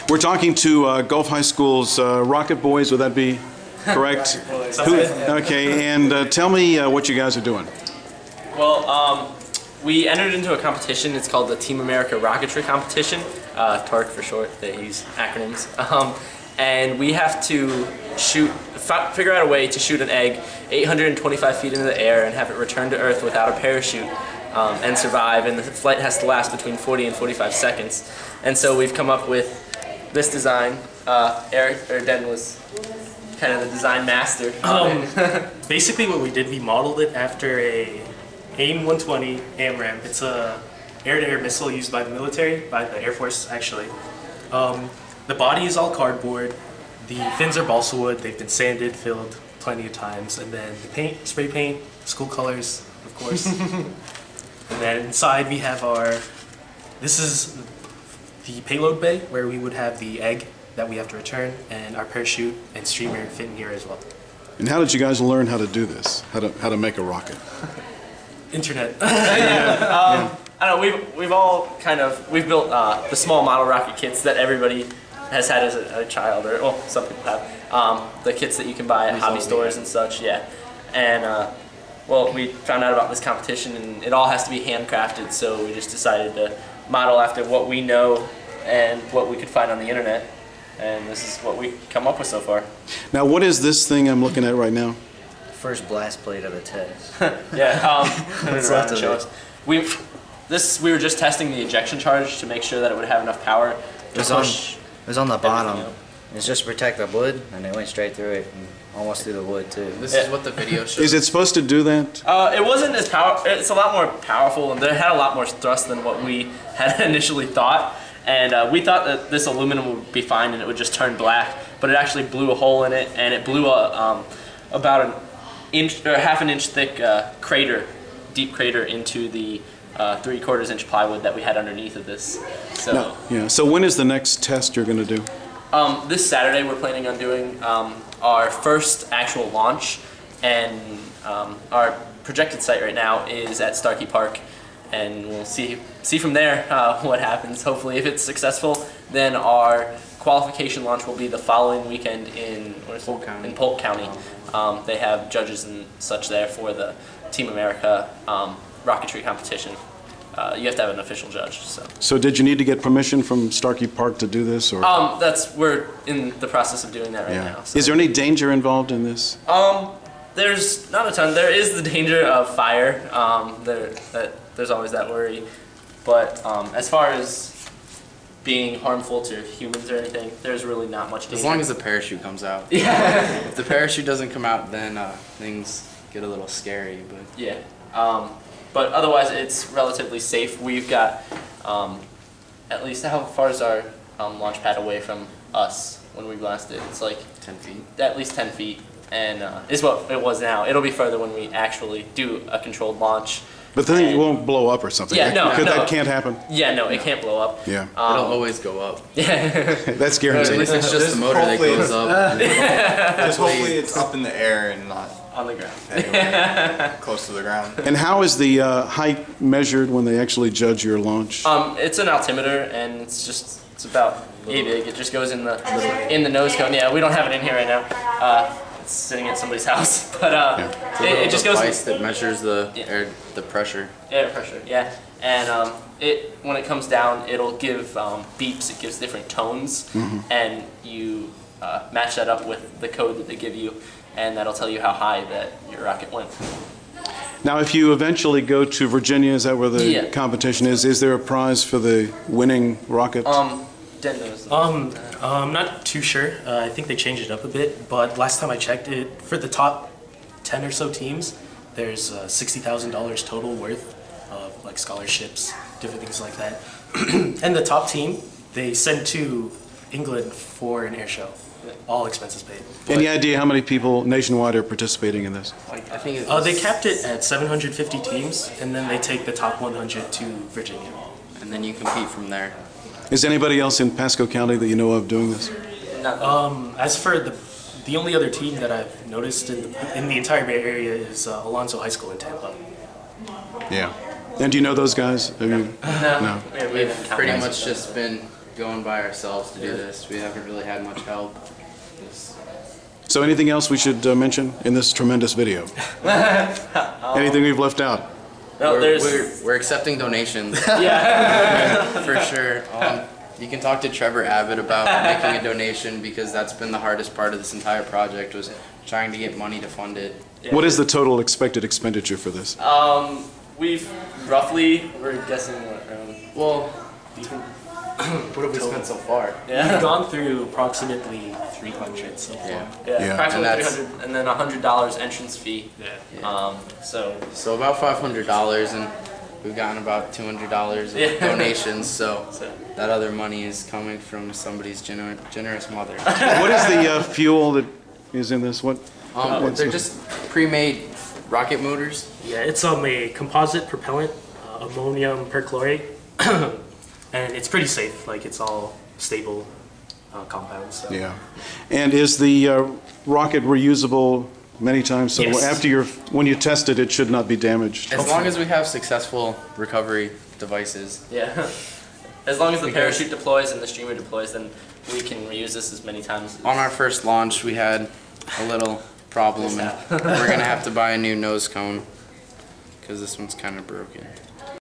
We're talking to Gulf High School's Rocket Boys, would that be correct? Okay, and tell me what you guys are doing. Well, we entered into a competition. It's called the Team America Rocketry Competition, TARC for short. They use acronyms. And we have to figure out a way to shoot an egg 825 feet into the air and have it return to Earth without a parachute and survive. And the flight has to last between 40 and 45 seconds. And so we've come up with this design. Den was kind of the design master. Basically what we did, we modeled it after a AIM-120 AMRAAM. It's a air-to-air missile used by the military, by the Air Force actually. The body is all cardboard, the fins are balsa wood, they've been sanded, filled plenty of times, and then the paint, spray paint, school colors, of course. And then inside we have this is the payload bay, where we would have the egg that we have to return, and our parachute and streamer fit in here as well. And how did you guys learn how to do this? How to make a rocket? Internet. I don't know, we've built the small model rocket kits that everybody has had as a child, or well, some people have. The kits that you can buy at hobby stores and such, yeah. And well, we found out about this competition, and it all has to be handcrafted, so we just decided to model after what we know and what we could find on the internet. And this is what we've come up with so far. Now, what is this thing I'm looking at right now? First blast plate of the test. Yeah, What's left of it? We were just testing the ejection charge to make sure that it would have enough power to push. It was on the bottom. Up. It's just to protect the wood, and it went straight through it, and almost through the wood too. This is what the video shows. Is it supposed to do that? It wasn't as it's a lot more powerful, and it had a lot more thrust than what we had initially thought. And we thought that this aluminum would be fine and it would just turn black, but it actually blew a hole in it, and it blew about an inch or half an inch thick crater, deep crater into the 3/4 inch plywood that we had underneath of this. So No. Yeah. So when is the next test you're going to do? This Saturday we're planning on doing our first actual launch, and our projected site right now is at Starkey Park, and we'll see from there what happens. Hopefully, if it's successful, then our qualification launch will be the following weekend in Polk County. They have judges and such there for the Team America rocketry competition. You have to have an official judge. So did you need to get permission from Starkey Park to do this, or? We're in the process of doing that right now. So. Is there any danger involved in this? There's not a ton. There is the danger of fire. There's always that worry. But as far as being harmful to humans or anything, there's really not much danger. As long as the parachute comes out. Yeah. If the parachute doesn't come out, then things get a little scary. But yeah. But otherwise, it's relatively safe. We've got at least, how far is our launch pad away from us when we blast it? It's like 10 feet. At least 10 feet, and is what it was now. It'll be further when we actually do a controlled launch. But the thing won't blow up or something. Yeah, no. That can't happen. Yeah, no, it can't blow up. Yeah. It'll always go up. Yeah. That's guaranteed. At least it's just the motor that goes up. Just hopefully it's up in the air and not on the ground. Anywhere close to the ground. And how is the height measured when they actually judge your launch? It's an altimeter, and it's about big. It just goes in the nose cone. Yeah, we don't have it in here right now. It's sitting at somebody's house, but it just goes. A device that measures the the pressure. Air pressure, yeah. And when it comes down, it'll give beeps. It gives different tones, and you match that up with the code that they give you, and that'll tell you how high that your rocket went. Now, if you eventually go to Virginia, is that where the competition is? Is there a prize for the winning rocket? I'm not too sure. I think they changed it up a bit, but last time I checked it, for the top 10 or so teams, there's $60,000 total worth of like scholarships, different things like that. And the top team, they send to England for an air show. All expenses paid. Any idea how many people nationwide are participating in this? I think they capped it at 750 teams, and then they take the top 100 to Virginia. And then you compete from there. Is anybody else in Pasco County that you know of doing this? As for the only other team that I've noticed in the entire Bay Area is Alonzo High School in Tampa. Yeah. And do you know those guys? No. We've pretty much just been going by ourselves to do this. We haven't really had much help. Just- So anything else we should mention in this tremendous video? Anything we've left out? No, we're accepting donations yeah. for sure. You can talk to Trevor Abbott about making a donation because that's been the hardest part of this entire project was trying to get money to fund it. What is the total expected expenditure for this? We've roughly, we're guessing what, around, Well, You can, what have we spent so far? We've yeah, gone through approximately 300 so far. Yeah. Yeah. approximately And that's- 300, and then $100 entrance fee. Yeah. So So about $500, and we've gotten about $200 of Yeah. donations. So So- that other money is coming from somebody's generous mother. What is the fuel that is in this? What? what's They're the- just pre-made rocket motors. Yeah, it's a composite propellant, ammonium perchlorate, and it's pretty safe. Like it's all stable compounds. So. Yeah. And is the rocket reusable many times? So Yes. after when you test it, it should not be damaged. As long as we have successful recovery devices. yeah, as long as the Because- parachute deploys and the streamer deploys, then we can reuse this as many times. On our first launch, we had a little problem, and we're gonna have to buy a new nose cone because this one's kind of broken.